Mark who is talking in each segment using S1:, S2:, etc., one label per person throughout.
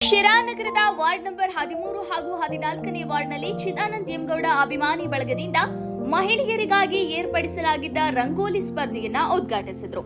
S1: ಶಿರಾ ನಗರದ ward number 13 ಹಾಗೂ 14ನೇ ವಾರ್ಡ್ನಲ್ಲಿ ಚಿದಾನಂದ ಎಂಗೌಡ ಅಭಿಮಾನಿ ಬಳಗದಿಂದ ಮಹಿಳೆಯರಿಗಾಗಿ ಏರ್ಪಡಿಸಲಾಗಿದ್ದ ರಂಗೋಲಿ ಸ್ಪರ್ಧೆಯನ್ನ ಉದ್ಘಾಟಿಸಿದರು.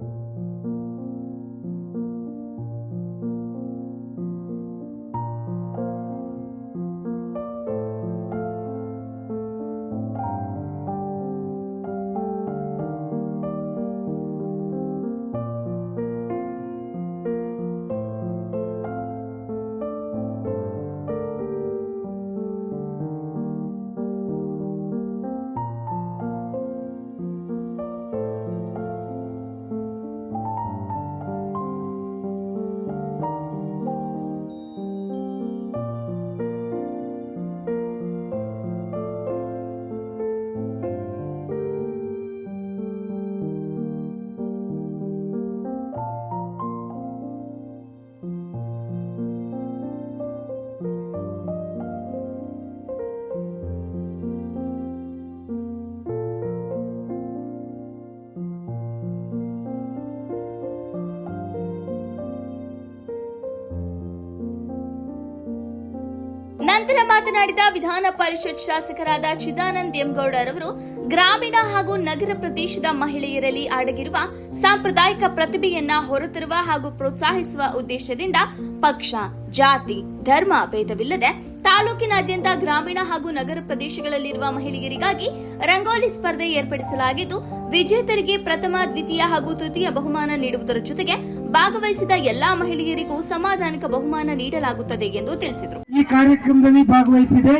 S1: ನಂತರ ಮಾತನಾಡಿದ ವಿಧಾನ ಪರಿಷತ್ ಶಾಸಕರಾದ ಚಿದಾನಂದ ಎಂಗೌಡರವರು ಗ್ರಾಮೀಣ ಹಾಗೂ ನಗರ ಪ್ರದೇಶದ ಮಹಿಳೆಯರಲ್ಲಿ ಅಡಗಿರುವ ಸಾಂಪ್ರದಾಯಿಕ ಪ್ರತಿಭೆಯನ್ನ ಹೊರತರುವ ಹಾಗೂ ಪ್ರೋತ್ಸಾಹಿಸುವ ಉದ್ದೇಶದಿಂದ ಪಕ್ಷ, ಜಾತಿ, ಧರ್ಮ ಭೇದವಿಲ್ಲದೆ ತಾಲೂಕಿನಾದ್ಯಂತ ಗ್ರಾಮೀಣ ಹಾಗೂ ನಗರ ಪ್ರದೇಶಗಳಲ್ಲಿರುವ ಮಹಿಳೆಯರಿಗಾಗಿ ರಂಗೋಲಿ ಸ್ಪರ್ಧೆ ಏರ್ಪಡಿಸಲಾಗಿದ್ದು, ವಿಜೇತರಿಗೆ ಪ್ರಥಮ, ದ್ವಿತೀಯ ಹಾಗೂ ತೃತೀಯ ಬಹುಮಾನ ನೀಡುವುದರ ಜೊತೆಗೆ ಭಾಗವಹಿಸಿದ ಎಲ್ಲಾ ಮಹಿಳೆಯರಿಗೂ ಸಮಾಧಾನಕ ಬಹುಮಾನ ನೀಡಲಾಗುತ್ತದೆ ಎಂದು ತಿಳಿಸಿದರು.
S2: ಈ ಕಾರ್ಯಕ್ರಮದಲ್ಲಿ ಭಾಗವಹಿಸಿದೆ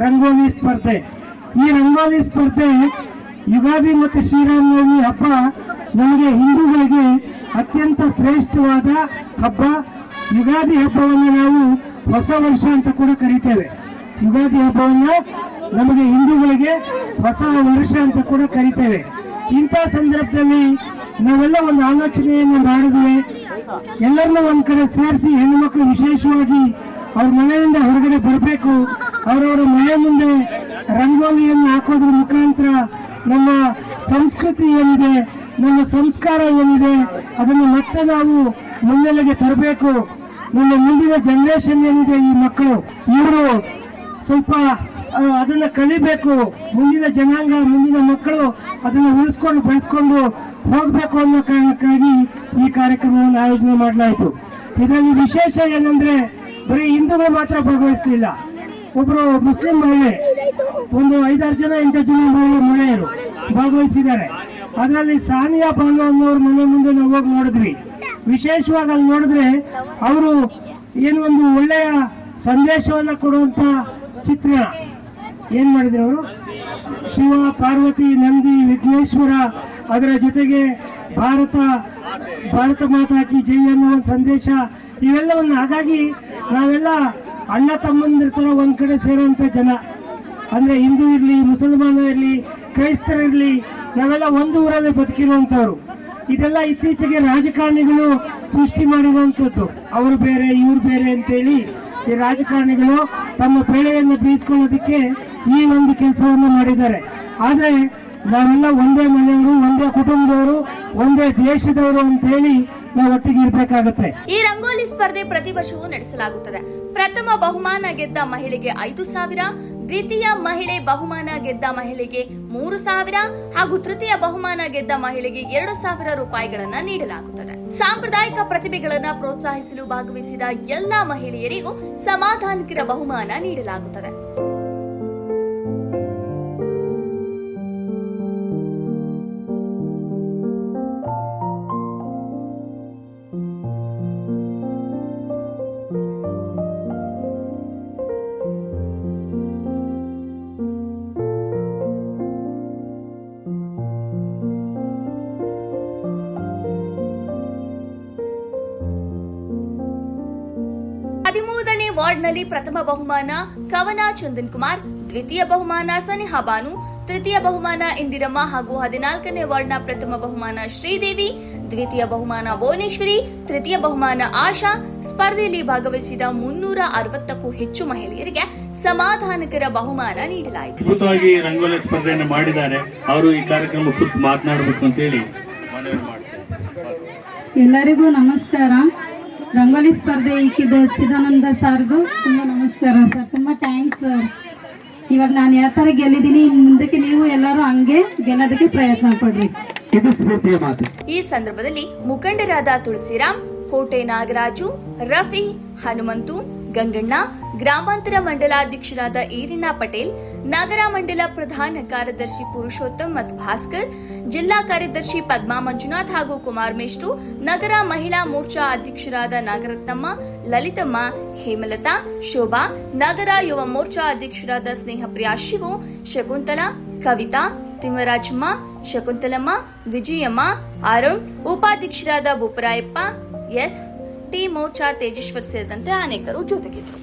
S2: ರಂಗೋಲಿ ಸ್ಪರ್ಧೆ. ಈ ರಂಗೋಲಿ ಸ್ಪರ್ಧೆ ಯುಗಾದಿ ಮತ್ತು ಶ್ರೀರಾಮನವಮಿ ಹಬ್ಬ ನಮಗೆ ಹಿಂದೂಗಳಿಗೆ ಅತ್ಯಂತ ಶ್ರೇಷ್ಠವಾದ ಹಬ್ಬ. ಯುಗಾದಿ ಹಬ್ಬವನ್ನು ನಾವು ಹೊಸ ವರ್ಷ ಅಂತ ಕೂಡ ಕರೀತೇವೆ. ಯುಗಾದಿ ಹಬ್ಬವನ್ನು ನಮಗೆ ಹಿಂದೂಗಳಿಗೆ ಹೊಸ ವರ್ಷ ಅಂತ ಕೂಡ ಕರೀತೇವೆ. ಇಂಥ ಸಂದರ್ಭದಲ್ಲಿ ನಾವೆಲ್ಲ ಒಂದು ಆಲೋಚನೆಯನ್ನು ಮಾಡಿದ್ವಿ. ಎಲ್ಲರನ್ನೂ ಒಂದ್ ಕಡೆ ಸೇರಿಸಿ ಹೆಣ್ಣುಮಕ್ಕಳು ವಿಶೇಷವಾಗಿ ಅವ್ರ ಮನೆಯಿಂದ ಹೊರಗಡೆ ಬರಬೇಕು. ಅವರವರ ಮನೆ ಮುಂದೆ ರಂಗೋಲಿಯನ್ನು ಹಾಕೋದ್ರ ಮುಖಾಂತರ ನಮ್ಮ ಸಂಸ್ಕೃತಿ ಏನಿದೆ, ನಮ್ಮ ಸಂಸ್ಕಾರ ಏನಿದೆ, ಅದನ್ನು ಮತ್ತೆ ನಾವು ಮುನ್ನೆಲೆಗೆ ತರಬೇಕು. ನಮ್ಮ ಮುಂದಿನ ಜನರೇಷನ್ ಏನಿದೆ, ಈ ಮಕ್ಕಳು ಇವರು ಸ್ವಲ್ಪ ಅದನ್ನ ಕಲಿಬೇಕು. ಮುಂದಿನ ಜನಾಂಗ, ಮುಂದಿನ ಮಕ್ಕಳು ಅದನ್ನ ಉಳಿಸ್ಕೊಂಡು ಬೆಳೆಸ್ಕೊಂಡು ಹೋಗ್ಬೇಕು ಅನ್ನೋ ಕಾರಣಕ್ಕಾಗಿ ಈ ಕಾರ್ಯಕ್ರಮವನ್ನು ಆಯೋಜನೆ ಮಾಡಲಾಯಿತು. ಇದರಲ್ಲಿ ವಿಶೇಷ ಏನಂದ್ರೆ ಬರೀ ಹಿಂದೂಗಳು ಮಾತ್ರ ಭಾಗವಹಿಸಲಿಲ್ಲ. ಒಬ್ರು ಮುಸ್ಲಿಂ ಮಹಿಳೆ, ಒಂದು 5-6 ಜನ 8 ಜನ ಮಹಿಳೆಯರು ಭಾಗವಹಿಸಿದ್ದಾರೆ. ಅದರಲ್ಲಿ ಸಾನಿಯಾ ಬಾನು ಅನ್ನೋರ ಮನೆ ಮುಂದೆ ನಾವು ಹೋಗಿ ನೋಡಿದ್ವಿ. ವಿಶೇಷವಾಗಿ ಅಲ್ಲಿ ನೋಡಿದ್ರೆ ಅವರು ಏನು ಒಂದು ಒಳ್ಳೆಯ ಸಂದೇಶವನ್ನ ಕೊಡುವಂತ ಚಿತ್ರಣ ಏನ್ ಮಾಡಿದ್ರು ಅವರು. ಶಿವ, ಪಾರ್ವತಿ, ನಂದಿ, ವಿಘ್ನೇಶ್ವರ, ಅದರ ಜೊತೆಗೆ ಭಾರತ ಮಾತಾ ಕಿ ಜೈ ಅನ್ನೋ ಒಂದು ಸಂದೇಶ, ಇವೆಲ್ಲವನ್ನು. ಹಾಗಾಗಿ ನಾವೆಲ್ಲ ಅಣ್ಣ ತಮ್ಮಂದಿರ ತರ ಒಂದ್ ಕಡೆ ಸೇರುವಂತ ಜನ. ಅಂದ್ರೆ ಹಿಂದೂ ಇರ್ಲಿ, ಮುಸಲ್ಮಾನ ಇರ್ಲಿ, ಕ್ರೈಸ್ತರಿರ್ಲಿ, ನಾವೆಲ್ಲ ಒಂದು ಊರಲ್ಲಿ ಬದುಕಿರುವಂತವ್ರು. ಇದೆಲ್ಲ ಇತ್ತೀಚೆಗೆ ರಾಜಕಾರಣಿಗಳು ಸೃಷ್ಟಿ ಮಾಡಿರುವಂತದ್ದು. ಅವರು ಬೇರೆ, ಇವ್ರು ಬೇರೆ ಅಂತೇಳಿ ಈ ರಾಜಕಾರಣಿಗಳು ತಮ್ಮ ಬೇಳೆಯನ್ನು ಬೀಸ್ಕೊಳ್ಳೋದಕ್ಕೆ ಈ ಒಂದು ಕೆಲಸವನ್ನು ಮಾಡಿದ್ದಾರೆ. ಆದ್ರೆ ನಾವೆಲ್ಲ ಒಂದೇ ಮನೆಯವರು, ಒಂದೇ ಕುಟುಂಬದವರು, ಒಂದೇ ದೇಶದವರು ಅಂತ ಹೇಳಿ ನಾವು ಒಟ್ಟಿಗೆ ಇರಬೇಕಾಗುತ್ತೆ.
S1: ಈ ರಂಗೋಲಿ ಸ್ಪರ್ಧೆ ಪ್ರತಿ ವರ್ಷವೂ ನಡೆಸಲಾಗುತ್ತದೆ. ಪ್ರಥಮ ಬಹುಮಾನ ಗೆದ್ದ ಮಹಿಳೆಗೆ 5,000, ದ್ವಿತೀಯ ಮಹಿಳೆ ಬಹುಮಾನ ಗೆದ್ದ ಮಹಿಳೆಗೆ 3,000 ಹಾಗೂ ತೃತೀಯ ಬಹುಮಾನ ಗೆದ್ದ ಮಹಿಳೆಗೆ 2,000 ರೂಪಾಯಿಗಳನ್ನ ನೀಡಲಾಗುತ್ತದೆ. ಸಾಂಪ್ರದಾಯಿಕ ಪ್ರತಿಭೆಗಳನ್ನ ಪ್ರೋತ್ಸಾಹಿಸಲು ಭಾಗವಹಿಸಿದ ಎಲ್ಲಾ ಮಹಿಳೆಯರಿಗೂ ಸಮಾಧಾನಕರ ಬಹುಮಾನ ನೀಡಲಾಗುತ್ತದೆ. ಹದಿಮೂರನೇ ವಾರ್ಡ್ನಲ್ಲಿ ಪ್ರಥಮ ಬಹುಮಾನ ಕವನ ಚಂದನ್ ಕುಮಾರ್, ದ್ವಿತೀಯ ಬಹುಮಾನ ಸನಿಹಾ ಬಾನು, ತೃತೀಯ ಬಹುಮಾನ ಇಂದಿರಮ್ಮ ಹಾಗೂ 14ನೇ ವಾರ್ಡ್ನ ಪ್ರಥಮ ಬಹುಮಾನ ಶ್ರೀದೇವಿ, ದ್ವಿತೀಯ ಬಹುಮಾನ ಭುವನೇಶ್ವರಿ, ತೃತೀಯ ಬಹುಮಾನ ಆಶಾ. ಸ್ಪರ್ಧೆಯಲ್ಲಿ ಭಾಗವಹಿಸಿದ 360ಕ್ಕೂ ಹೆಚ್ಚು ಮಹಿಳೆಯರಿಗೆ ಸಮಾಧಾನಕರ ಬಹುಮಾನ ನೀಡಲಾಯಿತು.
S3: ಅದ್ಭುತವಾಗಿ ರಂಗೋಲಿ ಸ್ಪರ್ಧೆಯನ್ನು ಮಾಡಿದ್ದಾರೆ. ಅವರು ಈ ಕಾರ್ಯಕ್ರಮ ಕುರಿತು ಮಾತನಾಡಬೇಕು ಅಂತ ಹೇಳಿ ಮನವಿ ಮಾಡ್ತಾರೆ.
S4: ಎಲ್ಲರಿಗೂ ನಮಸ್ಕಾರ. ರಂಗೋಲಿ ಸ್ಪರ್ಧೆ ಇಕ್ಕಿದ ಚಿದಾನಂದ ಸರ್ಗೂ ತುಂಬ ನಮಸ್ಕಾರ ಸರ್. ತುಂಬ ಥ್ಯಾಂಕ್ಸ್ ಸರ್. ಇವಾಗ ನಾನು ಯಾವ ಥರ ಗೆಲ್ಲಿದ್ದೀನಿ, ಮುಂದಕ್ಕೆ ನೀವು ಎಲ್ಲರೂ ಹಂಗೆ ಗೆಲ್ಲೋದಕ್ಕೆ ಪ್ರಯತ್ನ ಪಡ್ರಿ.
S5: ಇದು ಸ್ಫೂರ್ತಿಯ ಮಾತು.
S1: ಈ ಸಂದರ್ಭದಲ್ಲಿ ಮುಖಂಡರಾದ ತುಳಸಿರಾಮ್, ಕೋಟೆ ನಾಗರಾಜು, ರಫಿ, ಹನುಮಂತು, ಗಂಗಣ್ಣ, ಗ್ರಾಮಾಂತರ ಮಂಡಲಾಧ್ಯಕ್ಷರಾದ ಈರಿನಾ ಪಟೇಲ್, ನಗರ ಮಂಡಲ ಪ್ರಧಾನ ಕಾರ್ಯದರ್ಶಿ ಪುರುಷೋತ್ತಮ್ ಮತ್ತು ಭಾಸ್ಕರ್, ಜಿಲ್ಲಾ ಕಾರ್ಯದರ್ಶಿ ಪದ್ಮಾ ಮಂಜುನಾಥ್ ಹಾಗೂ ಕುಮಾರ್ ಮೇಷ್ಟ್ರು, ನಗರ ಮಹಿಳಾ ಮೋರ್ಚಾ ಅಧ್ಯಕ್ಷರಾದ ನಾಗರತ್ನಮ್ಮ, ಲಲಿತಮ್ಮ, ಹೇಮಲತಾ, ಶೋಭಾ, ನಗರ ಯುವ ಮೋರ್ಚಾ ಅಧ್ಯಕ್ಷರಾದ ಸ್ನೇಹಪ್ರಿಯಾ ಶಿವು, ಶಕುಂತಲಾ, ಕವಿತಾ, ತಿಮ್ಮರಾಜಮ್ಮ, ಶಕುಂತಲಮ್ಮ, ವಿಜಯಮ್ಮ, ಅರುಣ್, ಉಪಾಧ್ಯಕ್ಷರಾದ ಬುಪ್ಪರಾಯಪ್ಪ, ಎಸ್ ಟಿ ಮೋರ್ಚಾ ತೇಜೇಶ್ವರ್ ಸೇರಿದಂತೆ ಅನೇಕರು ಜೊತೆಗಿದ್ದರು.